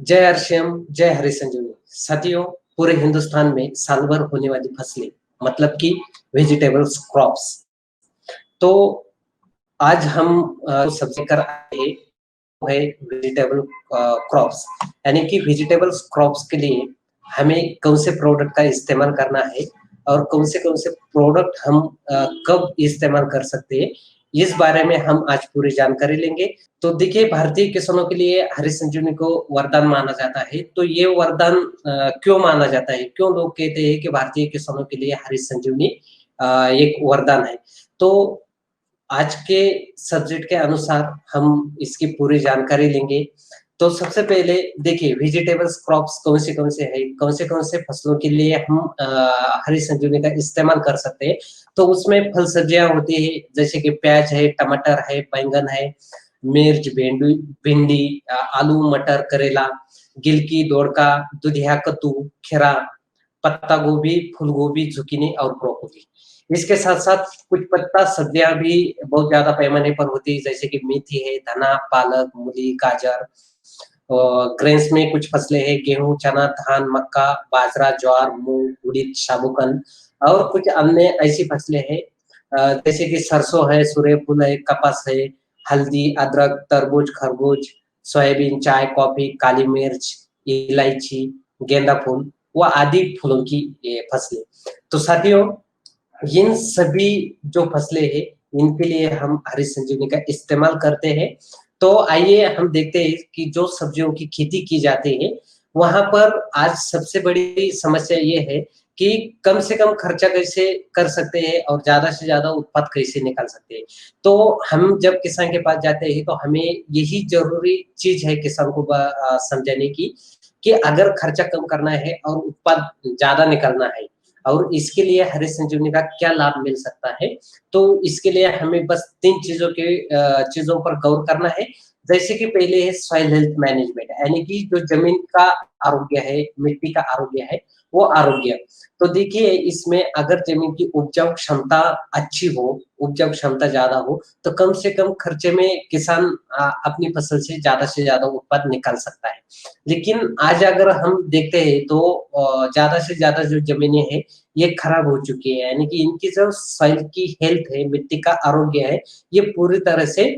जय हरश्याम, जय हरि संजीवनी। साथियों, पूरे हिंदुस्तान में साल भर होने वाली फसलें मतलब कि वेजिटेबल्स क्रॉप्स। तो आज हम सब्जी कर आए हैं, वो है वेजिटेबल क्रॉप्स। यानी कि वेजिटेबल्स क्रॉप्स के लिए हमें कौन से प्रोडक्ट का इस्तेमाल करना है और कौन से प्रोडक्ट हम कब इस्तेमाल कर सकते हैं, इस बारे में हम आज पूरी जानकारी लेंगे। तो देखिए, भारतीय किसानों के लिए हरी संजीवनी को वरदान माना जाता है। तो ये वरदान क्यों माना जाता है? क्यों लोग कहते हैं कि भारतीय किसानों के लिए हरी संजीवनी एक वरदान है? तो आज के सब्जेक्ट के अनुसार हम इसकी पूरी जानकारी लेंगे। तो सबसे पहले देखिए, वेजिटेबल्स क्रॉप्स कौन से हैं, कौन से फसलों के लिए हम हरी संजीवनी का इस्तेमाल कर सकते हैं। तो उसमें फल सब्जियां होती है, जैसे कि प्याज है, टमाटर है, बैंगन है, मिर्च, भिंडी, आलू, मटर, करेला, गिलकी, दोड़का, दुधिया, कद्दू, खीरा, पत्ता गोभी, फूल गोभी, जुकीनी और ब्रोकोली। इसके साथ-साथ कुछ पत्ता सब्जियाँ भी बहुत ज़्यादा पैमाने पर होती है, जैसे कि मेथी है, धना, पालक, मूली, गाजर। ग्रेन्स में कुछ फसलें हैं, गेहूँ, चना, धान, मक्का, बाजरा, ज्वार, मूँग, उड़ीद, साबूकन और कुछ अन्य ऐसी फसलें हैं जैसे कि सरसों है, सूर्यफूल है, कपास है, हल्दी, अदरक, तरबूज, खरबूज, सोयाबीन, चाय, कॉफी, काली मिर्च, इलायची, गेंदा फूल व आदि फूलों की ये फसलें। तो साथियों, इन सभी जो फसलें हैं, इनके लिए हम हरी संजीवनी का इस्तेमाल करते हैं। तो आइए हम देखते हैं कि जो सब्जियों की खेती की जाती है, वहाँ पर आज सबसे बड़ी समस्या ये है कि कम से कम खर्चा कैसे कर सकते हैं और ज़्यादा से ज़्यादा उत्पाद कैसे निकाल सकते हैं। तो हम जब किसान के पास जाते हैं, तो हमें यही ज़रूरी चीज़ है किसान को समझाने की कि अगर खर्चा कम करना है और उत्पाद ज़्यादा निकालना है और इसके लिए हरी संजीवनी का क्या लाभ मिल सकता है, तो इसके लिए हमें बस 3 चीज़ों पर गौर करना है। जैसे कि पहले है सॉइल हेल्थ मैनेजमेंट, यानी कि जो ज़मीन का आरोग्य है, मिट्टी का आरोग्य है, वो आरोग्य। तो देखिए, इसमें अगर ज़मीन की उपजाऊ क्षमता अच्छी हो, उपजाऊ क्षमता ज़्यादा हो, तो कम से कम खर्चे में किसान अपनी फसल से ज़्यादा उत्पाद निकाल सकता है। लेकिन आज अगर हम देखते हैं, तो ज़्यादा से ज़्यादा जो ज़मीनें हैं, ये खराब हो चुकी है, यानी कि इनकी जो सॉइल की हेल्थ है, मिट्टी का आरोग्य है, ये पूरी तरह से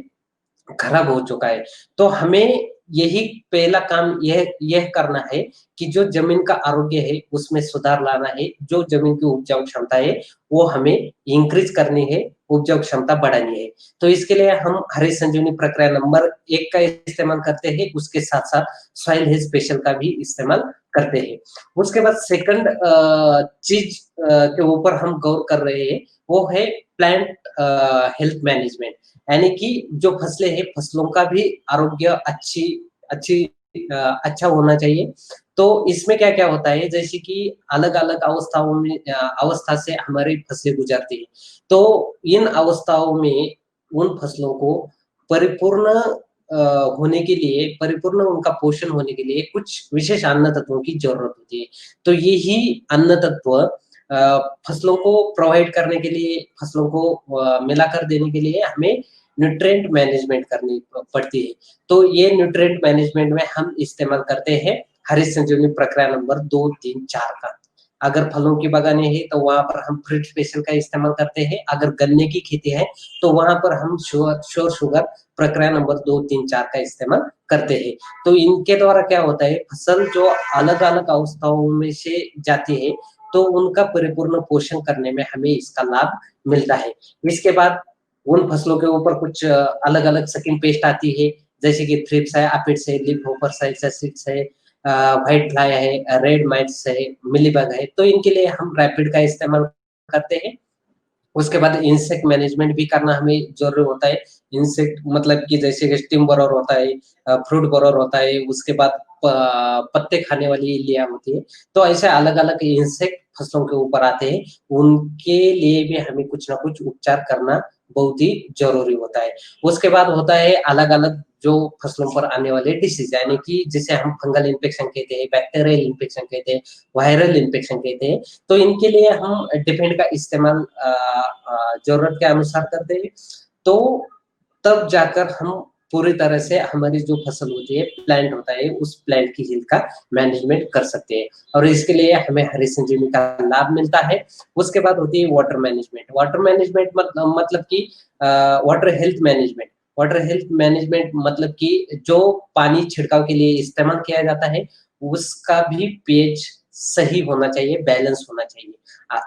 खराब हो चुका है। तो हमें यही पहला काम यह करना है कि जो ज़मीन का आरोग्य है, उसमें सुधार लाना है। जो ज़मीन की उपजाऊ क्षमता है, वो हमें इंक्रीज़ करनी है, उपजाऊ क्षमता बढ़ानी है। तो इसके लिए हम हरी संजीवनी प्रक्रिया नंबर 1 का इस्तेमाल करते हैं, उसके साथ-साथ सॉइल हेल्थ स्पेशल का भी इस्तेमाल करते हैं। उसके बाद सेकंड चीज़ के ऊपर हम गौर कर रहे हैं, वो है प्लांट हेल्थ मैनेजमेंट। यानी कि जो फसलें हैं, फसलों का भी आरोग्य अच्छी अच्छा होना चाहिए। तो इसमें क्या-क्या होता है, जैसे कि अलग-अलग अवस्था से हमारी फसलें गुजरती हैं। तो इन अवस्थाओं में उन फसलों को परिपूर्ण अ, परिपूर्ण उनका पोषण होने के लिए कुछ विशेष अन्न तत्वों की ज़रूरत होती है। तो यही अन्न तत्व फसलों को प्रोवाइड करने के लिए, फसलों को मिलाकर देने के लिए हमें न्यूट्रिएंट मैनेजमेंट करनी पड़ती है। तो ये न्यूट्रिएंट मैनेजमेंट में हम इस्तेमाल करते हैं हरी संजीवनी प्रक्रिया नंबर 2, 3, 4 का। अगर फलों की बागानें हैं, तो वहाँ पर हम फ्रूट स्पेशल का इस्तेमाल करते हैं। अगर गन्ने की खेती है, तो वहाँ पर हम श्योर शुगर प्रक्रिया नंबर 2, 3, 4 का इस्तेमाल करते हैं। तो इनके द्वारा क्या होता है, फसल जो अलग-अलग अवस्थाओं में से जाती है, तो उनका परिपूर्ण पोषण करने में हमें इसका लाभ मिलता है। इसके बाद उन फसलों के ऊपर कुछ अलग-अलग सेकंड पेस्ट आती है, जैसे कि थ्रिप्स है, एफिड्स है, लीफ होपर्स है, एसिड्स है, व्हाइट फ्लाई है, रेड माइट्स है, मिलीबग है, तो इनके लिए हम रैपिड का इस्तेमाल करते हैं। उसके बाद इंसेक्ट मैनेजमेंट भी करना हमें ज़रूरी होता है। इंसेक्ट मतलब कि जैसे कि स्टिम बोरर होता है, फ्रूट बोरर होता है, उसके बाद पत्ते खाने वाली इल्लियाँ होती है। तो ऐसे अलग-अलग इंसेक्ट फसलों के ऊपर आते हैं, उनके लिए भी हमें कुछ ना कुछ उपचार करना बहुत ही ज़रूरी होता है। उसके बाद होता है अलग-अलग जो फसलों पर आने वाले डिसीज़, यानी कि जिसे हम फंगल इन्फेक्शन कहते हैं, बैक्टीरियल इन्फेक्शन कहते हैं, वायरल इन्फेक्शन कहते हैं। तो इनके लिए हम डिफेंड का इस्तेमाल ज़रूरत के अनुसार करते हैं। तो तब जाकर हम पूरी तरह से हमारी जो फसल होती है, प्लांट होता है, उस प्लांट की हेल्थ का मैनेजमेंट कर सकते हैं और इसके लिए हमें हरी संजीवनी का लाभ मिलता है। उसके बाद होती है वाटर मैनेजमेंट। वाटर मैनेजमेंट मतलब कि water health management. Water health management मतलब कि जो पानी छिड़काव के लिए इस्तेमाल किया जाता है, उसका भी पीएच सही होना चाहिए, बैलेंस होना चाहिए।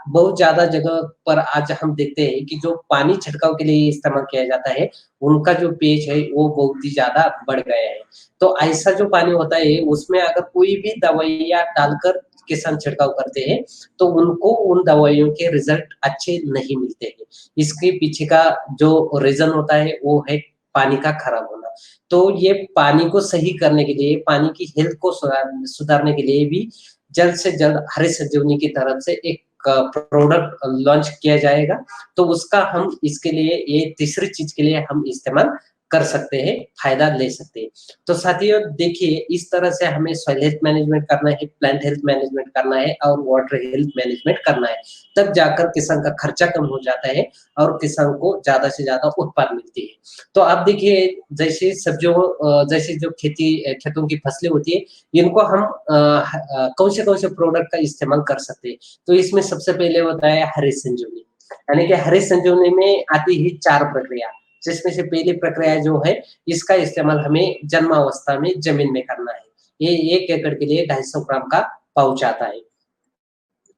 बहुत ज़्यादा जगह पर आज हम देखते हैं कि जो पानी छिड़काव के लिए इस्तेमाल किया जाता है, उनका जो पीएच है वो बहुत ही ज़्यादा बढ़ गया है। तो ऐसा जो पानी होता है उसमें अगर कोई भी दवाइयाँ डालकर किसान छिड़काव करते हैं, तो उनको उन दवाइयों के रिज़ल्ट अच्छे नहीं मिलते हैं। इसके पीछे का जो रीज़न होता है वो है पानी का खराब होना। तो ये पानी को सही करने के लिए, पानी की हेल्थ को सुधारने के लिए भी जल्द से जल्द हरी संजीवनी की तरफ से एक प्रोडक्ट लॉन्च किया जाएगा। तो उसका हम इसके लिए ये तीसरी चीज़ के लिए हम इस्तेमाल कर सकते हैं, फ़ायदा ले सकते हैं। तो साथियों देखिए इस तरह से हमें सॉइल हेल्थ मैनेजमेंट करना है, प्लांट हेल्थ मैनेजमेंट करना है और वाटर हेल्थ मैनेजमेंट करना है। तब जाकर किसान का खर्चा कम हो जाता है और किसान को ज़्यादा से ज़्यादा उत्पाद मिलती है। तो आप देखिए जैसे सब्जियों जैसे जो खेतों की फसलें होती है, इनको हम कौन से प्रोडक्ट का इस्तेमाल कर सकते हैं। तो इसमें सबसे पहले होता है हरी संजीवनी, यानी कि हरी संजीवनी में आती है 4 प्रक्रिया, जिसमें से पहली प्रक्रिया जो है, इसका इस्तेमाल हमें जन्मावस्था में ज़मीन में करना है। ये 1 एकड़ के लिए 250 ग्राम का पाउच आता है।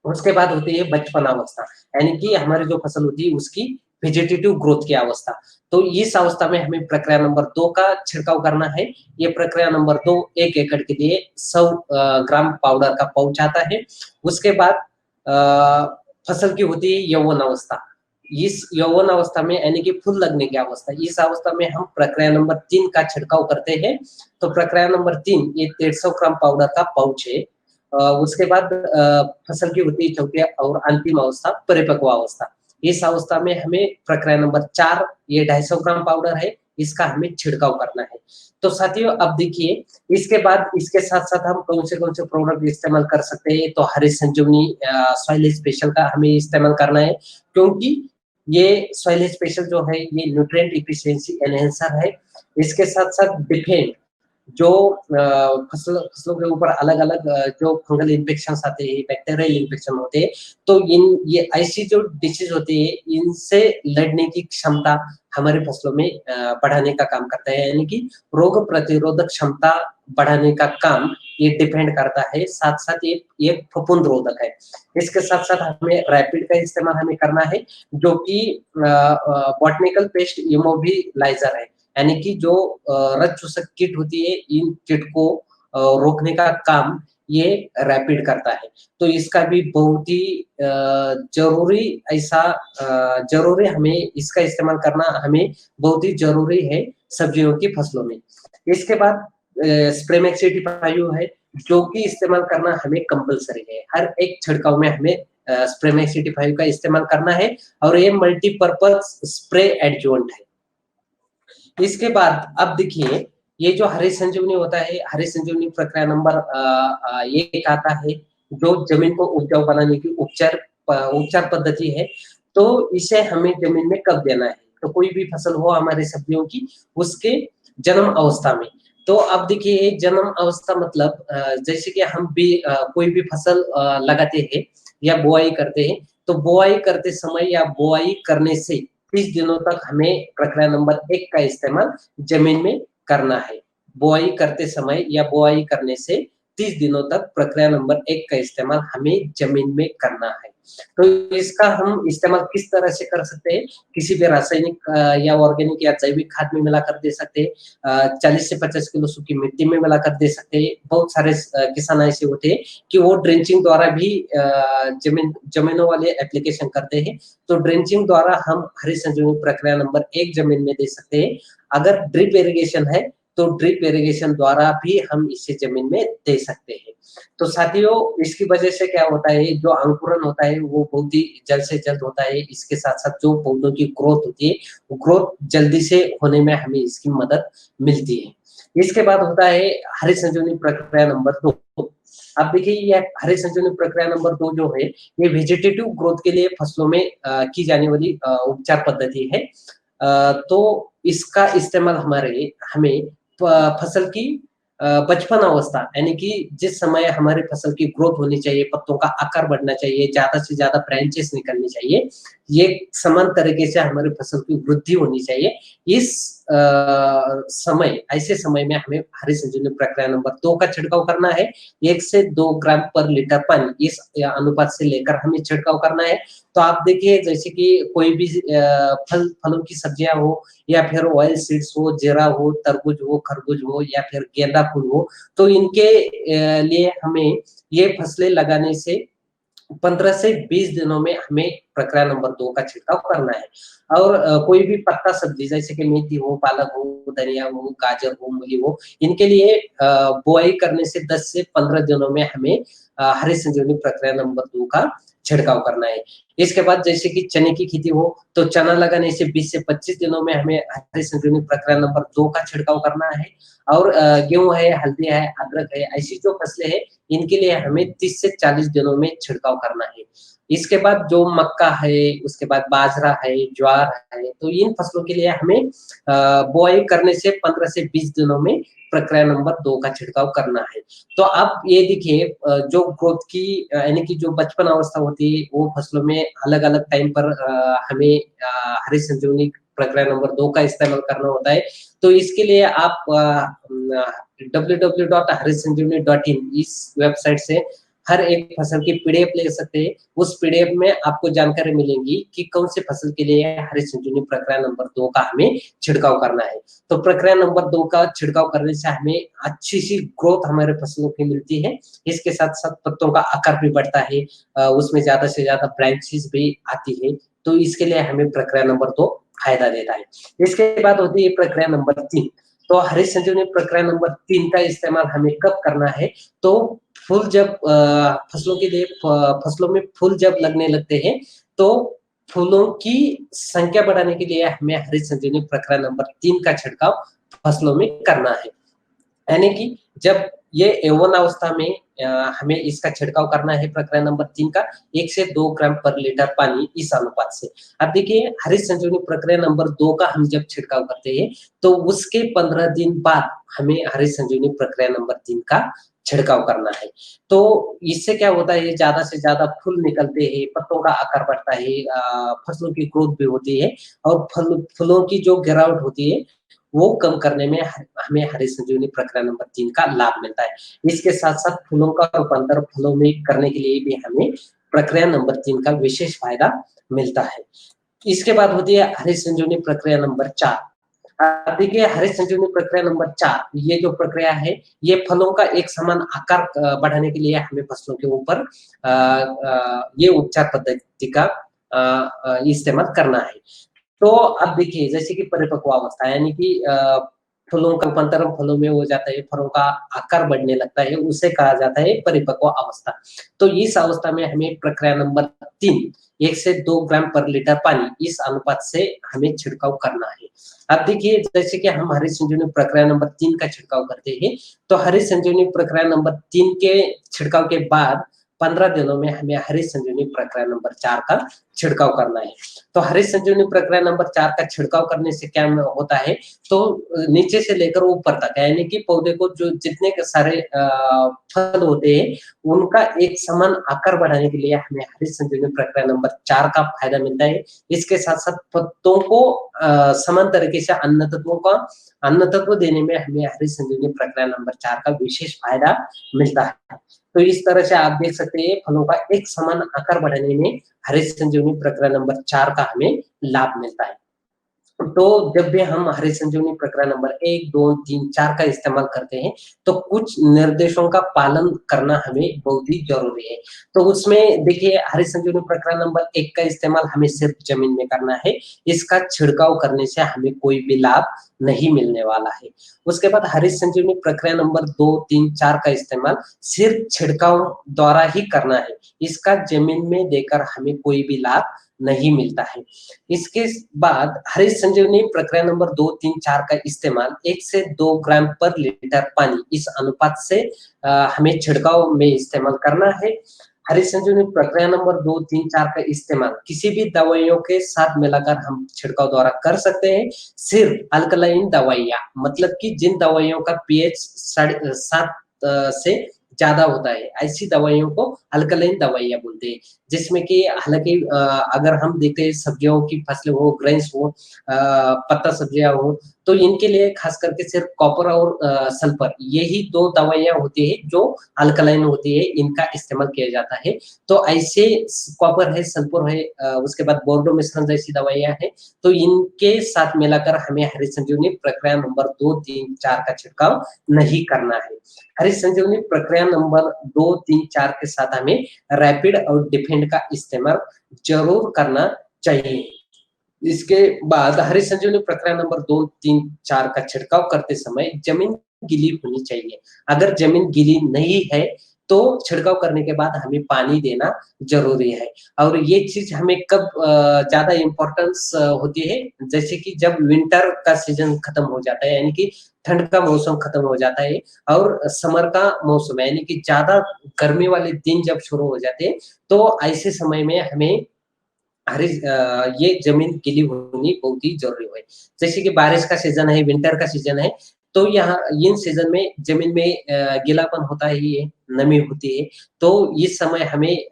उसके बाद होती है बचपन अवस्था, यानी कि हमारी जो फसल होती है उसकी वेजिटेटिव ग्रोथ की अवस्था। तो इस अवस्था में हमें प्रक्रिया नंबर 2 का छिड़काव करना है। ये प्रक्रिया नंबर 2 1 एकड़ के लिए 100 ग्राम पाउडर का पाउच आता है। उसके बाद फसल की होती है यौवन अवस्था। इस यौवन अवस्था में यानी कि फूल लगने की अवस्था, इस अवस्था में हम प्रक्रिया नंबर 3 का छिड़काव करते हैं। तो प्रक्रिया नंबर 3 ये 150 ग्राम पाउडर का पाउच है। उसके बाद फसल की होती है चौथी और अंतिम अवस्था परिपक्व अवस्था। इस अवस्था में हमें प्रक्रिया नंबर 4 ये 250 ग्राम पाउडर है, इसका हमें छिड़काव करना है। तो साथियों अब देखिए इसके बाद इसके साथ-साथ हम कौन से प्रोडक्ट इस्तेमाल कर सकते हैं, तो हरी संजीवनी सॉइल स्पेशल का हमें इस्तेमाल करना है, क्योंकि ये सॉइल स्पेशल जो है ये न्यूट्रिएंट एफिशिएंसी एनहांसर है। इसके साथ-साथ डिफेंड जो फसलों के ऊपर अलग-अलग जो फंगल इन्फेक्शंस आते हैं, बैक्टीरियल इन्फेक्शन होते हैं, तो ये ऐसी जो डिसीज़ होती है, इनसे लड़ने की क्षमता हमारे फसलों में बढ़ाने का काम करता है, यानी कि रोग प्रतिरोधक क्षमता बढ़ाने का काम ये डिपेंड करता है, साथ-साथ ये फफूंद रोधक है। इसके साथ-साथ हमें रैपिड का इस्तेमाल हमें करना है, जो कि बॉटनिकल पेस्ट इमोबिलाइज़र है। यानी कि जो रज चूसक कीट होती है, इन कीट को रोकने का काम ये रैपिड करता है। तो इसका भी बहुत ही ज़रूरी ज़रूरी हमें इसका इस्तेमाल करना हमें बहुत ही ज़रूरी है सब्जियों की फसलों में। इसके बाद स्प्रेमेक्सिटी फाइव है, जो कि इस्तेमाल करना हमें कंपल्सरी है। हर एक छिड़काव में हमें स्प्रेमेक्सिटी 5 का इस्तेमाल करना है और ये मल्टीपर्पज़ स्प्रे एडजुवेंट है। इसके बाद अब देखिए ये जो हरी संजीवनी होता है, हरी संजीवनी प्रक्रिया नंबर 1 आता है, जो जमीन को उपजाऊ बनाने की उपचार पद्धति है। तो इसे हमें जमीन में कब देना है? तो कोई भी फसल हो हमारी सब्जियों की, उसके जन्म अवस्था में। तो अब देखिए जन्म अवस्था मतलब जैसे कि हम भी कोई भी फसल लगाते हैं या बुआई करते हैं, तो बुआई करते समय या बुआई करने से 30 दिनों तक हमें प्रक्रिया नंबर 1 का इस्तेमाल ज़मीन में करना है। बुआई करते समय या बुआई करने से 30 दिनों तक प्रक्रिया नंबर 1 का इस्तेमाल हमें ज़मीन में करना है। तो इसका हम इस्तेमाल किस तरह से कर सकते हैं? किसी भी रासायनिक या ऑर्गेनिक या जैविक खाद में मिलाकर दे सकते हैं। 40 से 50 किलो सूखी मिट्टी में मिलाकर दे सकते हैं। बहुत सारे किसान ऐसे होते हैं कि वो ड्रेंचिंग द्वारा भी ज़मीनों वाले एप्लीकेशन करते हैं। तो ड्रेंचिंग द्वारा हम हरी संजीवनी प्रक्रिया नंबर 1 ज़मीन में दे सकते हैं। अगर ड्रिप इरिगेशन है, तो ड्रिप इरिगेशन द्वारा भी हम इसे ज़मीन में दे सकते हैं। तो साथियों इसकी वजह से क्या होता है, जो अंकुरन होता है वो बहुत ही जल्द से जल्द होता है। इसके साथ-साथ जो पौधों की ग्रोथ होती है, वो ग्रोथ जल्दी से होने में हमें इसकी मदद मिलती है। इसके बाद होता है हरी संजीवनी प्रक्रिया नंबर 2। अब देखिए ये हरी संजीवनी प्रक्रिया नंबर 2 जो है, ये वेजिटेटिव ग्रोथ के लिए फसलों में की जाने वाली उपचार पद्धति है। तो इसका इस्तेमाल हमें फसल की बचपन अवस्था यानी कि जिस समय हमारी फसल की ग्रोथ होनी चाहिए, पत्तों का आकार बढ़ना चाहिए, ज़्यादा से ज़्यादा ब्रांचेस निकलनी चाहिए, ये समान तरीके से हमारी फसल की वृद्धि होनी चाहिए। इस ऐसे समय में हमें हरी संजीवनी प्रक्रिया नंबर 2 का छिड़काव करना है। 1 से 2 ग्राम पर लीटर पानी इस अनुपात से लेकर हमें छिड़काव करना है। तो आप देखिए जैसे कि कोई भी फलों की सब्जियाँ हो या फिर ऑयल सीड्स हो, जीरा हो, तरबूज हो, खरबूज हो या फिर गेंदा फूल हो, तो इनके लिए हमें ये फसलें लगाने से 15 से 20 दिनों में हमें प्रक्रिया नंबर 2 का छिड़काव करना है। और कोई भी पत्ता सब्जी जैसे कि मेथी हो, पालक हो, धनिया हो, गाजर हो, मूली हो, इनके लिए बुआई करने से 10 से 15 दिनों में हमें हरी संजीवनी प्रक्रिया नंबर 2 का छिड़काव करना है। इसके बाद जैसे कि चने की खेती हो, तो चना लगाने से 20 से 25 दिनों में हमें हरी संजीवनी प्रक्रिया नंबर 2 का छिड़काव करना है। और गेहूँ है, हल्दी है, अदरक है, ऐसी जो फसलें हैं, इनके लिए हमें 30 से 40 दिनों में छिड़काव करना है। इसके बाद जो मक्का है, उसके बाद बाजरा है, ज्वार है, तो इन फसलों के लिए हमें बुआई करने से 15 से 20 दिनों में प्रक्रिया नंबर 2 का छिड़काव करना है। तो अब ये देखिए जो ग्रोथ की यानी कि जो बचपन अवस्था होती है, वो फसलों में अलग-अलग टाइम पर हमें हरी संजीवनी प्रक्रिया नंबर 2 का इस्तेमाल करना होता है। तो इसके लिए आप www.harisanjeevani.in इस वेबसाइट से हर एक फसल की पीडीएफ ले सकते हैं। उस पीडीएफ में आपको जानकारी मिलेगी कि कौन सी फसल के लिए हरी संजीवनी प्रक्रिया नंबर 2 का हमें छिड़काव करना है। तो प्रक्रिया नंबर 2 का छिड़काव करने से हमें अच्छी-सी ग्रोथ हमारे फसलों की मिलती है। इसके साथ-साथ पत्तों का आकार भी बढ़ता है, उसमें ज़्यादा से ज़्यादा ब्रांचेस भी आती है। तो इसके लिए हमें प्रक्रिया नंबर 2 फायदा देता है। इसके बाद होती है प्रक्रिया नंबर 3। तो हरी संजीवनी प्रक्रिया नंबर 3 का इस्तेमाल हमें कब करना है? तो फूल जब फसलों के लिए फसलों में फूल जब लगने लगते हैं, तो फूलों की संख्या बढ़ाने के लिए हमें हरी संजीवनी प्रक्रिया नंबर 3 का छिड़काव फसलों में करना है। यानी कि जब ये यौवन अवस्था में हमें इसका छिड़काव करना है प्रक्रिया नंबर 3 का 1 से 2 ग्राम पर लीटर पानी इस अनुपात से। अब देखिए हरी संजीवनी प्रक्रिया नंबर 2 का हम जब छिड़काव करते हैं, तो उसके 15 दिन बाद हमें हरी संजीवनी प्रक्रिया नंबर 3 का छिड़काव करना है। तो इससे क्या होता है, ज़्यादा से ज़्यादा फूल निकलते हैं, पत्तों का आकार बढ़ता है, फसलों की ग्रोथ भी होती है और फूलों की जो गिरावट होती है, वो कम करने में हमें हरी संजीवनी प्रक्रिया नंबर 3 का लाभ मिलता है। इसके साथ-साथ फूलों का रूपांतर फलों में करने के लिए भी हमें प्रक्रिया नंबर 3 का विशेष फ़ायदा मिलता है। इसके बाद होती है हरी संजीवनी प्रक्रिया नंबर 4। देखिए हरी संजीवनी प्रक्रिया नंबर 4 ये जो प्रक्रिया है, ये फलों का एक समान आकार बढ़ाने के लिए हमें फसलों के ऊपर ये उपचार पद्धति का इस्तेमाल करना है। तो अब देखिए जैसे कि परिपक्व अवस्था यानी कि फूलों का रूपांतरण फलों में हो जाता है, फलों का आकार बढ़ने लगता है, उसे कहा जाता है परिपक्व अवस्था। तो इस अवस्था में हमें प्रक्रिया नंबर 3 1 से 2 ग्राम पर लीटर पानी इस अनुपात से हमें छिड़काव करना है। अब देखिए जैसे कि हम हरी संजीवनी प्रक्रिया नंबर 3 का छिड़काव करते हैं, तो हरी संजीवनी प्रक्रिया नंबर 3 के छिड़काव के बाद 15 दिनों में हमें हरी संजीवनी प्रक्रिया नंबर 4 का छिड़काव करना है। तो हरी संजीवनी प्रक्रिया नंबर 4 का छिड़काव करने से क्या होता है, तो नीचे से लेकर ऊपर तक यानी कि पौधे को जो जितने के सारे फल होते हैं, उनका एक समान आकार बढ़ाने के लिए हमें हरी संजीवनी प्रक्रिया नंबर 4 का फायदा मिलता है। इसके साथ-साथ पत्तों को समान तरीके से अन्न तत्व देने में हमें हरी संजीवनी प्रक्रिया नंबर 4 का विशेष फायदा मिलता है। तो इस तरह से आप देख सकते हैं फलों का एक समान आकार बढ़ाने में हरी संजीवनी प्रक्रिया नंबर 4 का हमें लाभ मिलता है। तो जब भी हम हरी संजीवनी प्रक्रिया नंबर 1, 2, 3, 4 का इस्तेमाल करते हैं, तो कुछ निर्देशों का पालन करना हमें बहुत ही ज़रूरी है। तो उसमें देखिए हरी संजीवनी प्रक्रिया नंबर 1 का इस्तेमाल हमें सिर्फ़ ज़मीन में करना है। इसका छिड़काव करने से हमें कोई भी लाभ नहीं मिलने वाला है। उसके बाद हरी संजीवनी प्रक्रिया नंबर 2, 3, 4 का इस्तेमाल सिर्फ़ छिड़काव द्वारा ही करना है। इसका ज़मीन में देकर हमें कोई भी लाभ नहीं मिलता है। इसके बाद हरी संजीवनी प्रक्रिया नंबर 2, 3, 4 का इस्तेमाल 1 से 2 ग्राम पर लीटर पानी इस अनुपात से हमें छिड़काव में इस्तेमाल करना है। हरी संजीवनी प्रक्रिया नंबर 2, 3, 4 का इस्तेमाल किसी भी दवाइयों के साथ मिलाकर हम छिड़काव द्वारा कर सकते हैं। सिर्फ अल्कलाइन दवाइयाँ, मतलब कि जिन दवाइयों का पीएच 7 से ज़्यादा होता है, ऐसी दवाइयों को अल्कलाइन दवाइयाँ बोलते हैं। जिसमें कि हालाँकि अगर हम देखते हैं सब्जियों की फसलें हो, ग्रेन्स हो, पत्ता सब्जियाँ हो, तो इनके लिए खास करके सिर्फ कॉपर और सल्फर, यही 2 दवाइयाँ होती हैं जो अल्कलाइन होती है, इनका इस्तेमाल किया जाता है। तो ऐसे कॉपर है, सल्फर है, उसके बाद बोर्डो मिश्रण जैसी दवाइयाँ हैं, तो इनके साथ मिलाकर हमें हरी संजीवनी प्रक्रिया नंबर 2, 3, 4 का छिड़काव नहीं करना है। हरी संजीवनी प्रक्रिया नंबर 2, 3, 4 के साथ हमें रैपिड और डिफेंड का इस्तेमाल ज़रूर करना चाहिए। इसके बाद हरी संजीवनी प्रक्रिया नंबर 2, 3, 4 का छिड़काव करते समय जमीन गीली होनी चाहिए। अगर जमीन गीली नहीं है, तो छिड़काव करने के बाद हमें पानी देना ज़रूरी है। और ये चीज़ हमें कब ज़्यादा इम्पोर्टेंस होती है, जैसे कि जब विंटर का सीज़न खत्म हो जाता है, यानी कि ठंड का मौसम खत्म हो जाता है और समर का मौसम है, यानी कि ज़्यादा गर्मी वाले दिन जब शुरू हो जाते हैं, तो ऐसे समय में हमें ये ज़मीन गीली होनी बहुत ही ज़रूरी है। जैसे कि बारिश का सीज़न है, विंटर का सीज़न है, तो यहाँ इन सीज़न में ज़मीन में गीलापन होता ही है, नमी होती है, तो इस समय हमें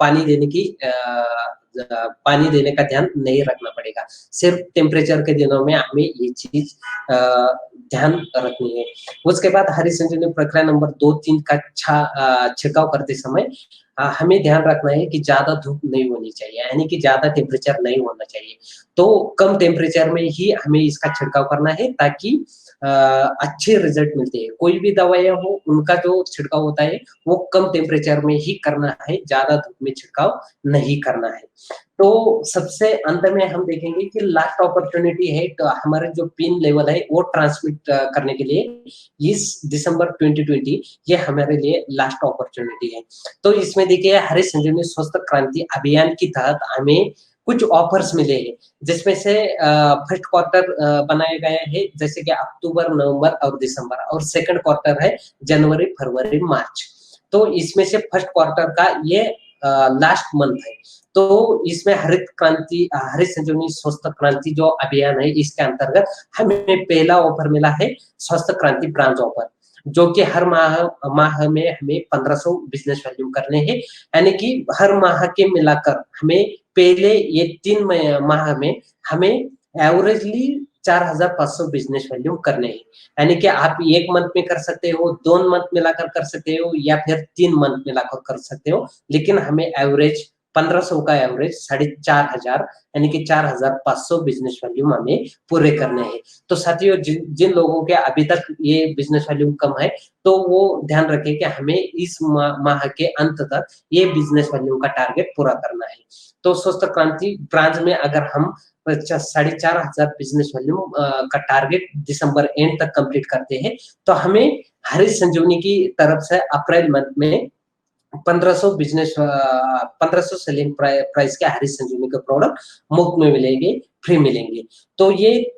पानी देने का ध्यान नहीं रखना पड़ेगा। सिर्फ़ टेम्परेचर के दिनों में हमें ये चीज़ ध्यान रखनी है। उसके बाद हरी संजीवनी प्रक्रिया नंबर 2, 3 का छिड़काव करते समय हमें ध्यान रखना है कि ज़्यादा धूप नहीं होनी चाहिए, यानी कि ज़्यादा टेम्परेचर नहीं होना चाहिए। तो कम टेम्परेचर में ही हमें इसका छिड़काव करना है ताकि अच्छे रिज़ल्ट मिलते हैं। कोई भी दवाइयाँ हो, उनका जो छिड़काव होता है, वो कम टेम्परेचर में ही करना है, ज़्यादा धूप में छिड़काव नहीं करना है। तो सबसे अंत में हम देखेंगे कि लास्ट अपॉर्च्युनिटी है हमारे जो पिन लेवल है, वो ट्रांसमिट करने के लिए इस दिसंबर 2020 ये हमारे लिए लास्ट अपॉर्च्युनिटी है। तो इसमें देखिए हरी संजीवनी स्वस्थ क्रांति अभियान के तहत हमें कुछ ऑफर्स मिले हैं, जिसमें से फर्स्ट क्वार्टर बनाया गया है, जैसे कि अक्टूबर, नवंबर और दिसंबर, और सेकंड क्वार्टर है जनवरी, फरवरी, मार्च। तो इसमें से फर्स्ट क्वार्टर का ये लास्ट मंथ है। तो इसमें हरित संजीवनी स्वस्थ क्रांति जो अभियान है, इसके अंतर्गत हमें पहला ऑफर मिला है स्वस्थ क्रांति ब्रांच ऑफर, जो कि हर माह माह में हमें 1500 बिजनेस वैल्यू करने हैं, यानी कि हर माह के मिलाकर हमें पहले ये 3 माह में हमें एवरेजली 4500 बिजनेस वैल्यू करने हैं। यानी कि आप 1 मंथ में कर सकते हो, 2 मंथ मिलाकर कर सकते हो या फिर 3 मंथ मिलाकर कर सकते हो, लेकिन हमें एवरेज 1500 का एवरेज 4500 यानी कि 4500 बिजनेस वैल्यू हमें पूरे करने हैं। तो साथियों जिन लोगों के अभी तक ये बिजनेस वैल्यू कम है, तो वो ध्यान रखें कि हमें इस माह के अंत तक ये बिजनेस वैल्यू का टारगेट पूरा करना है। तो स्वस्थ क्रांति ब्रांच में अगर हम 4500 बिजनेस वैल्यू का टारगेट दिसंबर एंड तक कंप्लीट करते हैं, तो हमें हरित संजीवनी की तरफ से अप्रैल मंथ में 1500 सेलिंग प्राइस के हरीश संजीवनी के प्रोडक्ट मुफ्त में मिलेंगे, फ्री मिलेंगे। तो ये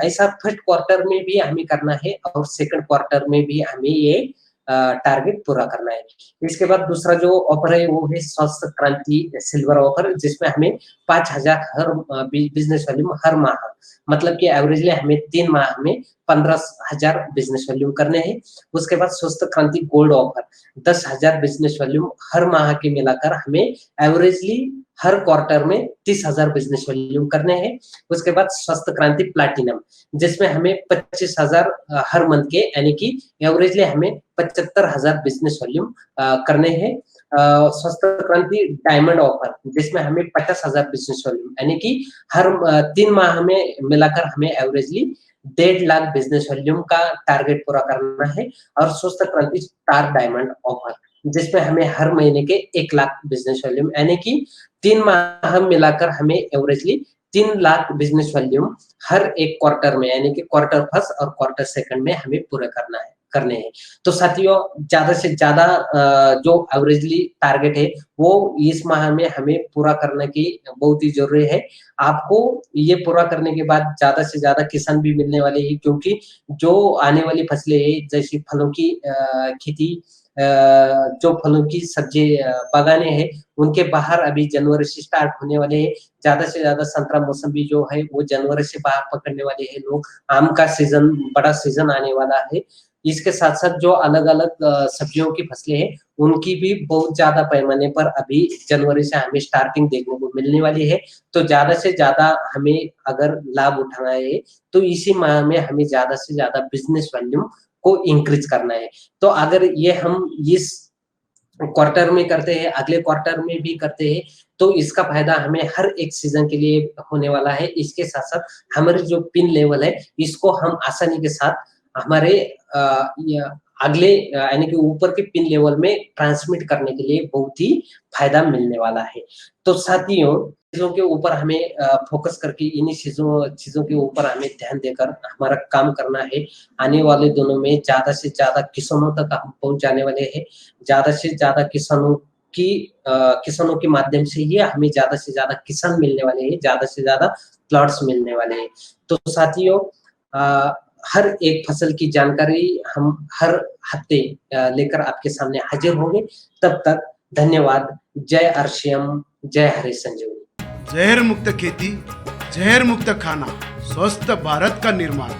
ऐसा फर्स्ट क्वार्टर में भी हमें करना है और सेकंड क्वार्टर में भी हमें ये टारगेट पूरा करना है। इसके बाद दूसरा जो ऑफर है वो है स्वस्थ क्रांति सिल्वर ऑफर, जिसमें हमें 5000 हर बिजनेस वैल्यू हर माह, मतलब कि एवरेजली हमें 3 माह में 15000 बिजनेस वैल्यू करने हैं। उसके बाद स्वस्थ क्रांति गोल्ड ऑफर 10,000 बिजनेस वैल्यू हर माह के मिलाकर हमें एवरेजली हर क्वार्टर में 30,000 बिजनेस वैल्यू करने हैं। उसके बाद स्वस्थ क्रांति प्लैटिनम, जिसमें हमें 25,000 हर मंथ के, यानी कि एवरेजली हमें 75,000 बिजनेस वैल्यू करने हैं। स्वस्थ क्रांति डायमंड ऑफर, जिसमें हमें 50,000 बिजनेस वैल्यू, यानी कि हर 3 माह में मिलाकर हमें एवरेजली 1.5 लाख बिजनेस वैल्यू का टारगेट पूरा करना है। और स्वस्थ क्रांति स्टार डायमंड ऑफर, जिसमें हमें हर महीने के 1 लाख बिजनेस वैल्यू, यानी कि 3 माह मिलाकर हमें एवरेजली 3 लाख बिजनेस वैल्यू हर एक क्वार्टर में, यानी कि क्वार्टर फर्स्ट और क्वार्टर सेकंड में हमें पूरा करने हैं। तो साथियों ज़्यादा से ज़्यादा जो एवरेजली टारगेट है, वो इस माह में हमें पूरा करने की बहुत ही ज़रूरी है। आपको ये पूरा करने के बाद ज़्यादा से ज़्यादा किसान भी मिलने वाले हैं, क्योंकि जो आने वाली फसलें हैं, जैसे फलों की खेती, जो फलों की सब्जी बागाने हैं उनके बाहर अभी जनवरी से स्टार्ट होने वाले हैं। ज्यादा से ज्यादा संतरा मौसम्बी जो है वो जनवरी से बाहर पकड़ने वाले हैं लोग। आम का सीजन, बड़ा सीजन आने वाला है। इसके साथ साथ जो अलग अलग सब्जियों की फसलें हैं उनकी भी बहुत ज्यादा पैमाने पर अभी जनवरी से हमें स्टार्टिंग देखने को मिलने वाली है। तो ज्यादा से ज्यादा हमें अगर लाभ उठाना है तो इसी माह में हमें ज्यादा से ज्यादा बिजनेस वॉल्यूम को इंक्रीज करना है। तो अगर ये हम इस क्वार्टर में करते हैं, अगले क्वार्टर में भी करते हैं, तो इसका फायदा हमें हर एक सीजन के लिए होने वाला है। इसके साथ-साथ हमारे जो पिन लेवल है, इसको हम आसानी के साथ हमारे अगले यानी कि ऊपर के पिन लेवल में ट्रांसमिट करने के लिए बहुत ही फायदा मिलने वाला है। तो साथियों, चीज़ों के ऊपर हमें फोकस करके इन्हीं चीज़ों चीज़ों के ऊपर हमें ध्यान देकर हमारा काम करना है। आने वाले दिनों में ज़्यादा से ज़्यादा किसानों तक हम पहुँच जाने वाले हैं। ज़्यादा से ज़्यादा किसानों के माध्यम से ही हमें ज़्यादा से ज़्यादा किसान मिलने वाले हैं, ज़्यादा से ज़्यादा प्लॉट्स मिलने वाले हैं। तो साथियों, हर एक फसल की जानकारी हम हर हफ्ते लेकर आपके सामने हाजिर होंगे। तब तक धन्यवाद। जय आरसीएम, जय हरी संजीवनी। जहर मुक्त खेती, जहर मुक्त खाना, स्वस्थ भारत का निर्माण।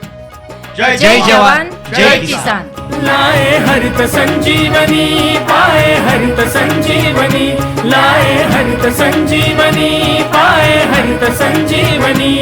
जय जवान, जय किसान। लाए हरित संजीवनी, पाए हरित संजीवनी, लाए हरित संजीवनी, पाए हरित संजीवनी।